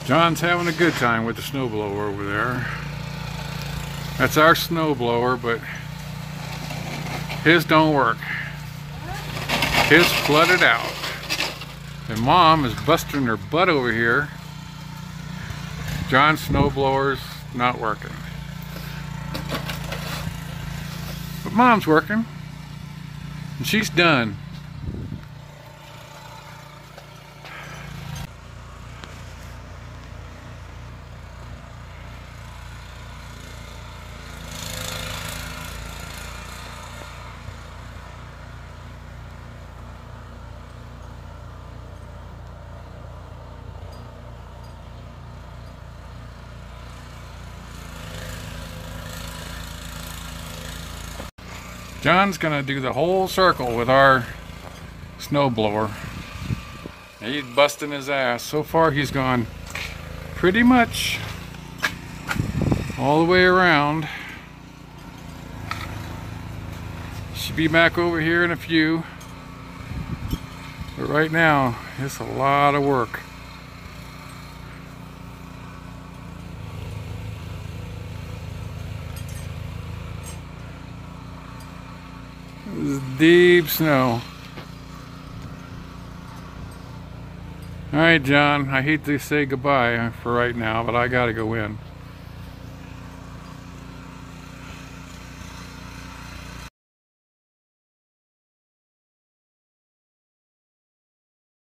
John's having a good time with the snowblower over there. That's our snowblower, but his don't work. His flooded out. And Mom is busting her butt over here. John's snowblower's not working. But Mom's working. And she's done. John's gonna do the whole circle with our snowblower. He's busting his ass. So far he's gone pretty much all the way around. Should be back over here in a few. But right now, it's a lot of work. This is deep snow. Alright, John, I hate to say goodbye for right now, but I gotta go in.